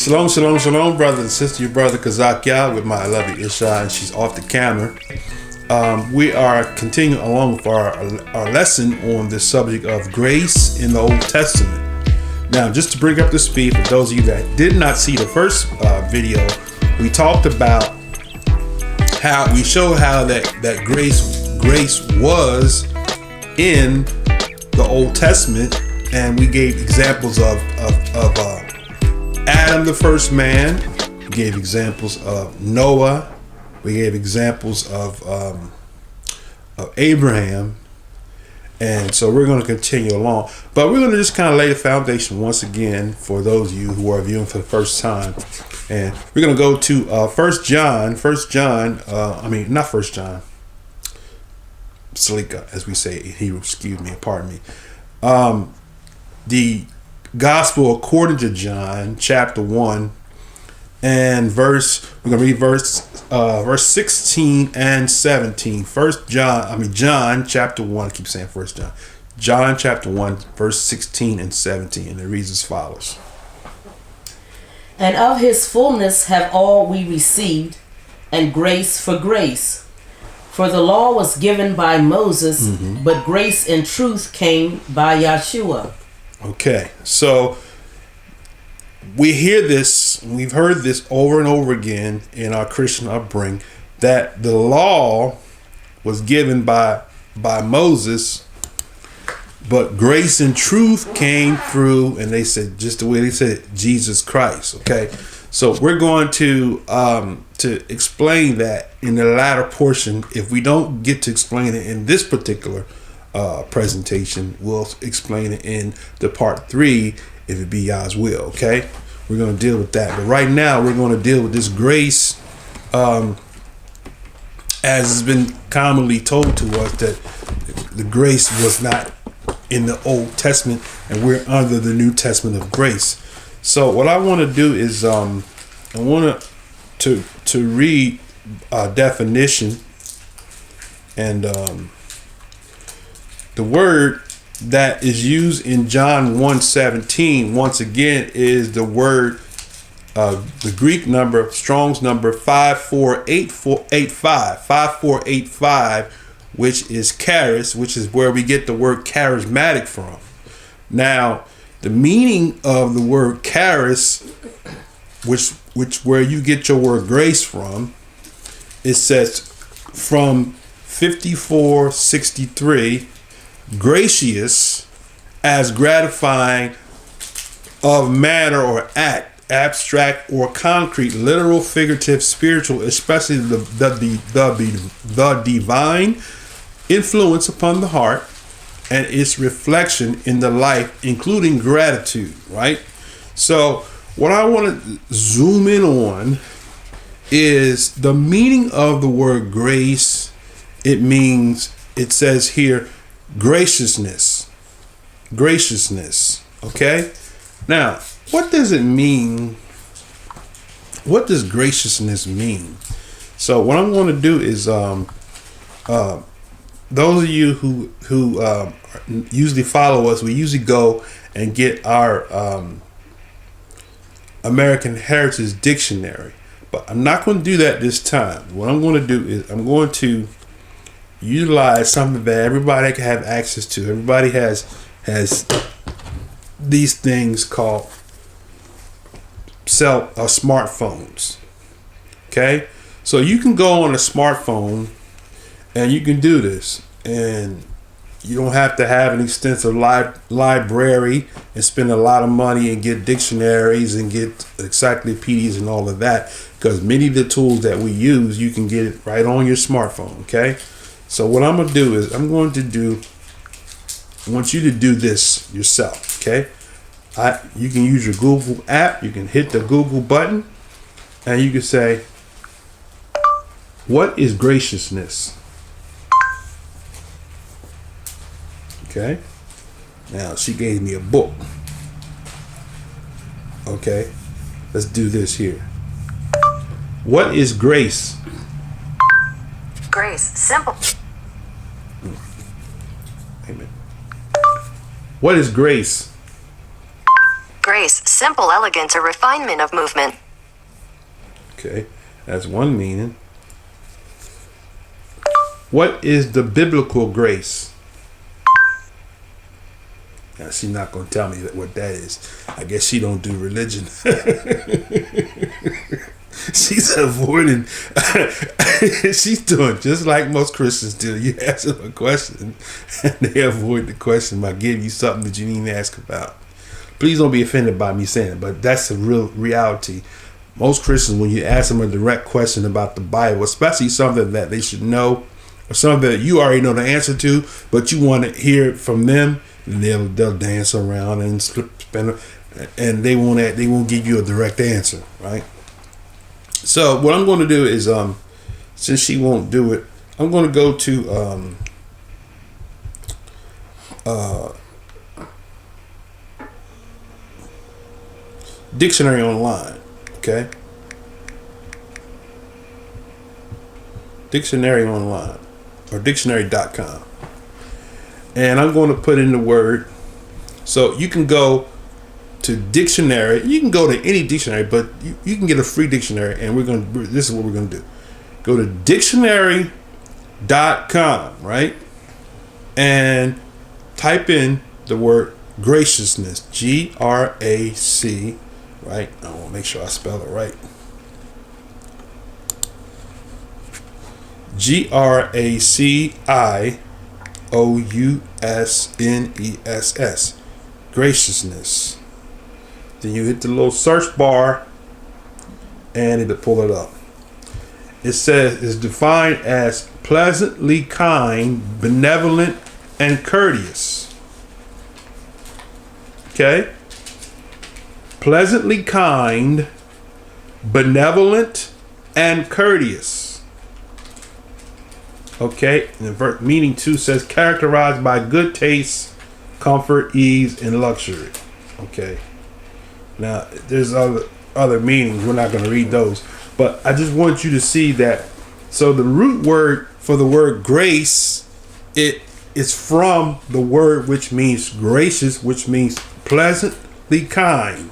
Shalom, shalom, shalom, brothers and sisters. Your brother Kazak with my lovely Isha, and she's off the camera. We are continuing along with our lesson on the subject of grace in the Old Testament. Now, just to bring up the speed for those of you that did not see the first video, we talked about how we showed how that grace was in the Old Testament, and we gave examples of Adam, the first man. We gave examples of Noah. We gave examples of Abraham. And so we're going to continue along. But we're going to just kind of lay the foundation once again for those of you who are viewing for the first time. And we're going to go to 1 John, not 1 John, Salika, as we say in Hebrew, excuse me, pardon me. The Gospel according to John, chapter 1, and we're going to read verse 16 and 17. John chapter 1, I keep saying 1 John. John chapter 1, verse 16 and 17, and it reads as follows. And of his fullness have all we received, and grace for grace. For the law was given by Moses, but grace and truth came by Yeshua. Okay, so we hear this, we've heard this over and over again in our Christian upbringing, that the law was given by Moses, but grace and truth came through, and they said, just the way they said it, Jesus Christ. Okay, so we're going to explain that in the latter portion. If we don't get to explain it in this particular presentation, we'll explain it in the part 3 if it be Yah's will. Okay, we're going to deal with that, but right now we're going to deal with this grace, as has been commonly told to us, that the grace was not in the Old Testament and we're under the New Testament of grace. So what I want to do is I want to read a definition, and the word that is used in John 1:17 once again is the word, the Greek number, Strong's number 5485, which is charis, which is where we get the word charismatic from. Now, the meaning of the word charis, which where you get your word grace from, it says from 5463, gracious, as gratifying of matter or act, abstract or concrete, literal, figurative, spiritual, especially the divine influence upon the heart and its reflection in the life, including gratitude, right? So what I want to zoom in on is the meaning of the word grace. It says here, graciousness. Okay, now what does it mean? What does graciousness mean? So what I'm going to do is those of you who usually follow us, we usually go and get our American Heritage Dictionary, but I'm not going to do that this time. What I'm going to do is I'm going to utilize something that everybody can have access to. Everybody has these things called smartphones. Okay, so you can go on a smartphone and you can do this, and you don't have to have an extensive library and spend a lot of money and get dictionaries and get encyclopedias and all of that, because many of the tools that we use, you can get it right on your smartphone. Okay, so what I'm going to do is I want you to do this yourself. Okay, you can use your Google app. You can hit the Google button and you can say, what is graciousness? Okay, now she gave me a book. Okay, let's do this here. What is grace? Grace, simple. Amen. What is grace? Grace, simple elegance or refinement of movement. Okay, that's one meaning. What is the biblical grace? Now, she's not going to tell me what that is. I guess she don't do religion. She's avoiding. She's doing just like most Christians do. You ask them a question, and they avoid the question by giving you something that you didn't ask about. Please don't be offended by me saying it, but that's the real reality. Most Christians, when you ask them a direct question about the Bible, especially something that they should know, or something that you already know the answer to, but you want to hear it from them, and they'll dance around and spin, and they won't give you a direct answer, right? So what I'm going to do is, since she won't do it, I'm going to go to Dictionary Online. Okay, Dictionary Online or dictionary.com, and I'm going to put in the word. So you can go to dictionary. You can go to any dictionary, but you can get a free dictionary, and this is what we're going to do. Go to dictionary.com, right? And type in the word graciousness, GRAC, right? I want to make sure I spell it right. GRACIOUSNESS, graciousness. Then you hit the little search bar and it'll pull it up. It says it's defined as pleasantly kind, benevolent, and courteous. Okay? Pleasantly kind, benevolent, and courteous. Okay, and the meaning 2 says characterized by good taste, comfort, ease, and luxury. Okay, now there's other meanings. We're not going to read those, but I just want you to see that. So the root word for the word grace, it is from the word which means gracious, which means pleasantly kind,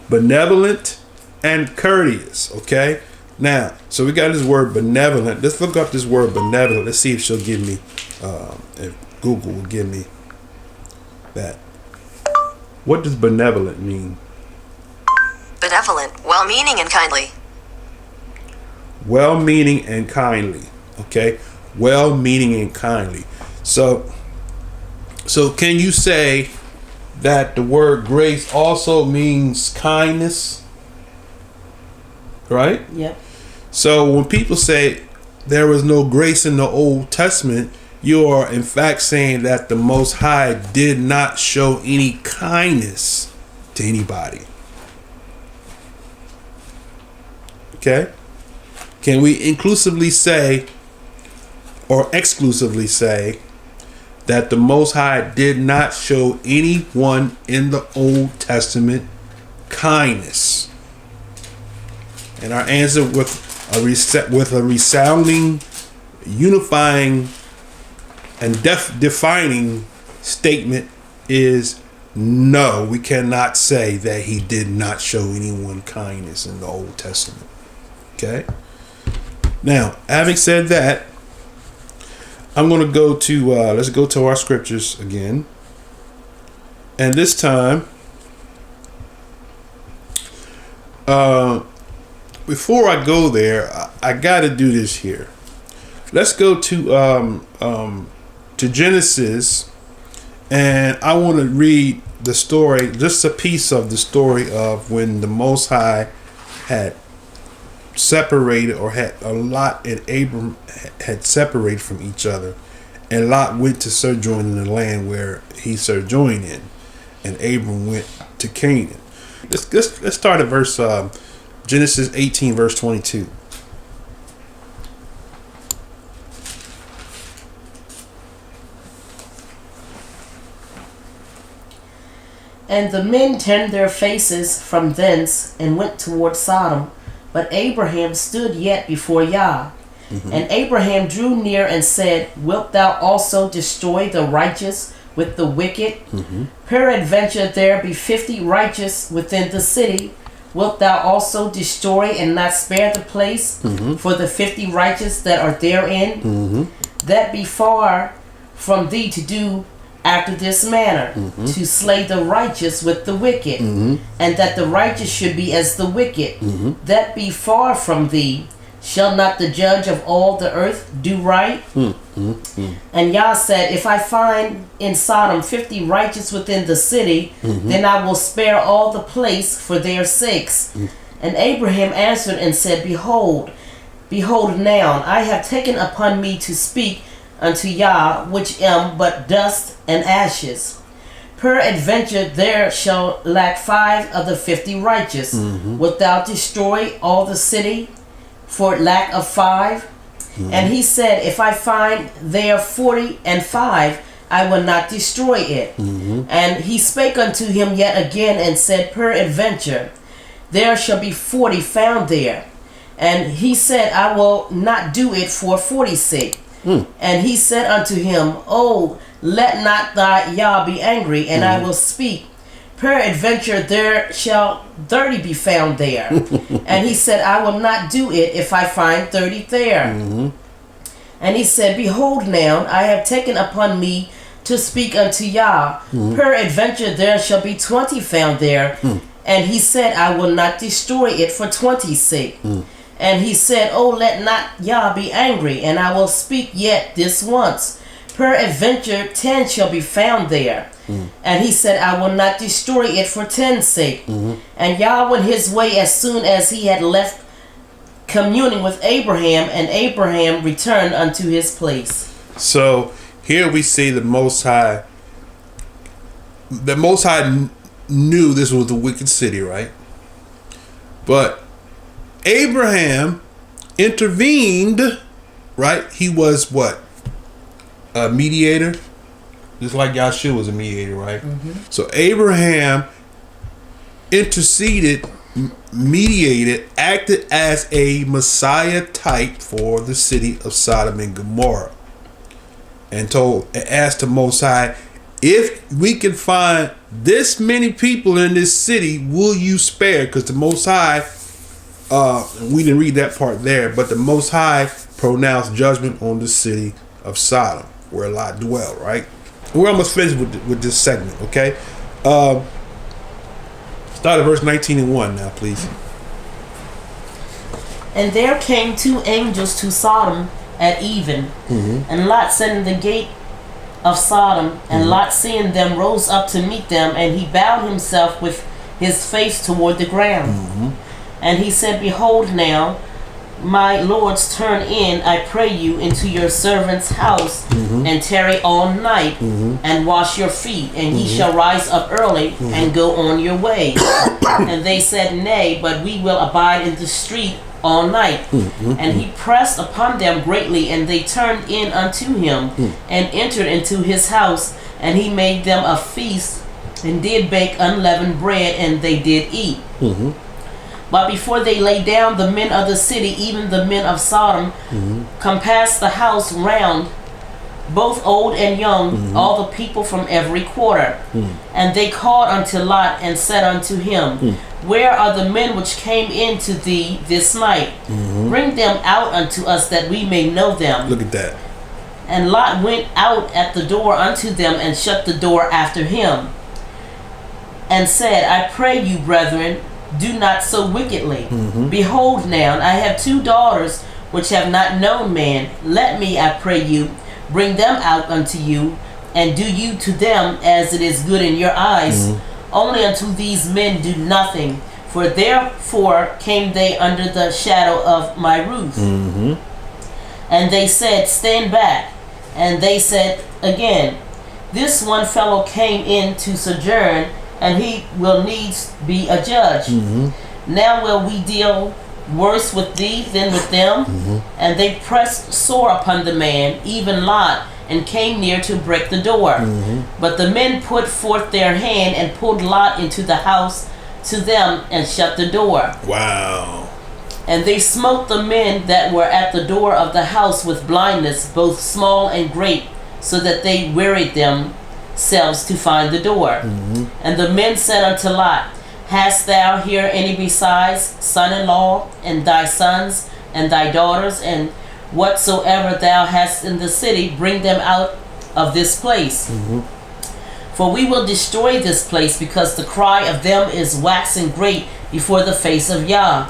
benevolent, and courteous. Okay. Now, so we got this word benevolent. Let's look up this word benevolent. Let's see if she'll give me, if Google will give me that. What does benevolent mean? Benevolent, well-meaning and kindly. Well-meaning and kindly. Okay, well-meaning and kindly. So can you say that the word grace also means kindness? Right? Yep. So when people say there was no grace in the Old Testament, you are in fact saying that the Most High did not show any kindness to anybody. Okay? Can we inclusively say or exclusively say that the Most High did not show anyone in the Old Testament kindness? And our answer with a resounding, unifying, and defining statement is no. We cannot say that he did not show anyone kindness in the Old Testament. Okay. Now, having said that, I'm going to go to let's go to our scriptures again, and this time, before I go there, I got to do this here. Let's go to Genesis, and I want to read the story, just a piece of the story of when the Most High had separated, or had Lot and Abram had separated from each other, and Lot went to sojourn in the land where he sojourned in, and Abram went to Canaan. Let's start at verse Genesis 18, verse 22. And the men turned their faces from thence and went toward Sodom. But Abraham stood yet before Yah. Mm-hmm. And Abraham drew near and said, Wilt thou also destroy the righteous with the wicked? Peradventure there be 50 righteous within the city. Wilt thou also destroy and not spare the place for the 50 righteous that are therein? That be far from thee to do after this manner, to slay the righteous with the wicked, and that the righteous should be as the wicked. That be far from thee. Shall not the judge of all the earth do right? And Yah said, if I find in Sodom 50 righteous within the city, then I will spare all the place for their sakes. And Abraham answered and said, Behold now, I have taken upon me to speak unto Yah, which am but dust and ashes. Peradventure there shall lack 5 of the 50 righteous. Wilt thou destroy all the city for lack of 5? And he said, if I find there 40 and 5, I will not destroy it. And he spake unto him yet again and said, Peradventure there shall be 40 found there. And he said, I will not do it for 40's sake. And he said unto him, Oh, let not thy Yah be angry, and I will speak. Peradventure there shall 30 be found there. And he said, I will not do it if I find 30 there. And he said, Behold now, I have taken upon me to speak unto Yah. Peradventure there shall be 20 found there. And he said, I will not destroy it for 20's sake. And he said, Oh, let not Yah be angry, and I will speak yet this once. Peradventure 10 shall be found there. And he said, I will not destroy it for 10's sake. And Yah went his way as soon as he had left communing with Abraham, and Abraham returned unto his place. So here we see the Most High. The Most High knew this was the wicked city, right? But Abraham intervened, right? He was what? A mediator? Just like Yahshua was a mediator, right? So Abraham interceded, mediated, acted as a Messiah type for the city of Sodom and Gomorrah. And asked the Most High, if we can find this many people in this city, will you spare? Because the Most High, we didn't read that part there, but the Most High pronounced judgment on the city of Sodom, where Lot dwelled, right? We're almost finished with this segment, okay? Start at verse 19 and 1 now, please. And there came 2 angels to Sodom at even, and Lot sat in the gate of Sodom, and Lot, seeing them, rose up to meet them, and he bowed himself with his face toward the ground. And he said, Behold now, my lords, turn in, I pray you, into your servant's house, and tarry all night, and wash your feet, and ye shall rise up early, and go on your way. And they said, Nay, but we will abide in the street all night. And he pressed upon them greatly, and they turned in unto him, and entered into his house, and he made them a feast, and did bake unleavened bread, and they did eat. But before they lay down, the men of the city, even the men of Sodom, compassed the house round, both old and young, all the people from every quarter. And they called unto Lot, and said unto him, Where are the men which came in to thee this night? Bring them out unto us, that we may know them. Look at that. And Lot went out at the door unto them, and shut the door after him, and said, I pray you, brethren, do not so wickedly. Behold now, I have 2 daughters which have not known man. Let me, I pray you, bring them out unto you, and do you to them as it is good in your eyes. Only unto these men do nothing, for therefore came they under the shadow of my roof. And they said, Stand back. And they said again, This one fellow came in to sojourn, and he will needs be a judge. Now will we deal worse with thee than with them? And they pressed sore upon the man, even Lot, and came near to break the door. But the men put forth their hand, and pulled Lot into the house to them, and shut the door. Wow. And they smote the men that were at the door of the house with blindness, both small and great, so that they wearied them themselves to find the door. And the men said unto Lot, Hast thou here any besides son-in-law, and thy sons, and thy daughters, and whatsoever thou hast in the city, bring them out of this place. For we will destroy this place, because the cry of them is waxing great before the face of Yah.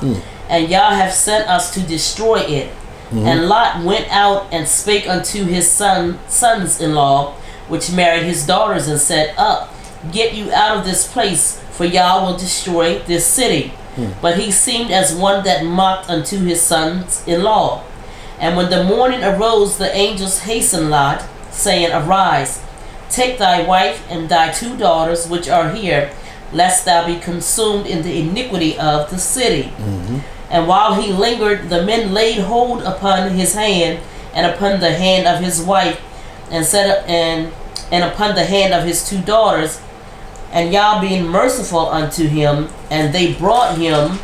And Yah hath sent us to destroy it. And Lot went out and spake unto his sons-in-law, which married his daughters, and said, Up, get you out of this place, for Yah will destroy this city. But he seemed as one that mocked unto his sons-in-law. And when the morning arose, the angels hastened Lot, saying, Arise, take thy wife and thy 2 daughters which are here, lest thou be consumed in the iniquity of the city. And while he lingered, the men laid hold upon his hand, and upon the hand of his wife, and said, and upon the hand of his 2 daughters, and Yah being merciful unto him, and they brought him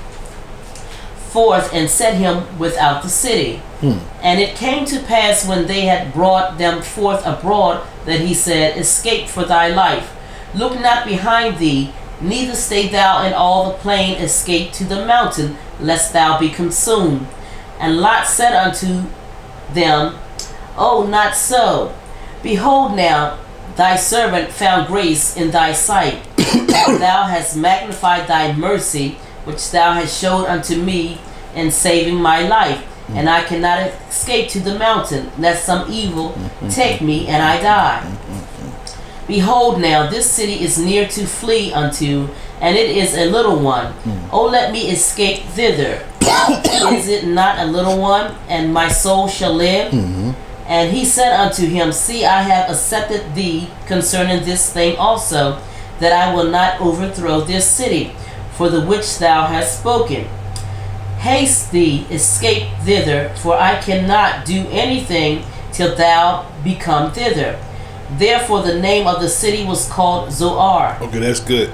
forth and set him without the city. And it came to pass, when they had brought them forth abroad, that he said, Escape for thy life, look not behind thee, neither stay thou in all the plain, escape to the mountain, lest thou be consumed. And Lot said unto them, Oh, not so. Behold now, thy servant found grace in thy sight. Thou hast magnified thy mercy, which thou hast showed unto me in saving my life. And I cannot escape to the mountain, lest some evil take me and I die. Behold now, this city is near to flee unto, and it is a little one. Oh, let me escape thither. Is it not a little one, and my soul shall live? And he said unto him, See, I have accepted thee concerning this thing also, that I will not overthrow this city, for the which thou hast spoken. Haste thee, escape thither, for I cannot do anything till thou become thither. Therefore the name of the city was called Zoar. Okay, that's good.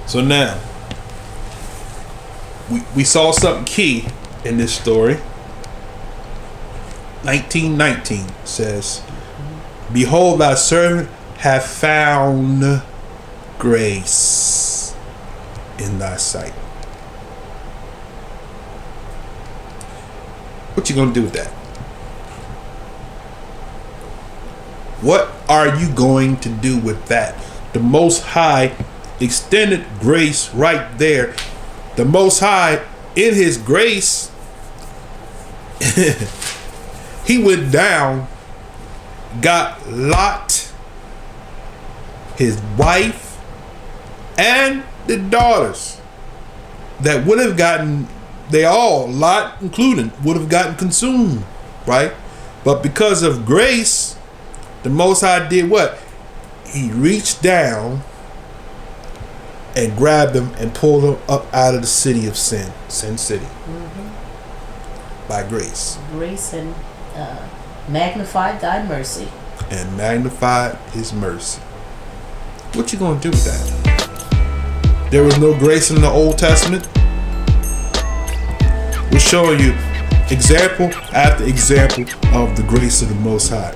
So now, we saw something key in this story. 19:19 says, Behold, thy servant hath found grace in thy sight. What you gonna do with that? What are you going to do with that? The Most High extended grace right there. The Most High, in his grace, he went down, got Lot, his wife, and the daughters that would have gotten, they all, Lot included, would have gotten consumed, right? But because of grace, the Most High did what? He reached down and grabbed them and pulled them up out of the city of sin city. By grace. Grace and magnified thy mercy. And magnified his mercy. What you gonna do with that? There was no grace in the Old Testament. We're showing you example after example of the grace of the Most High.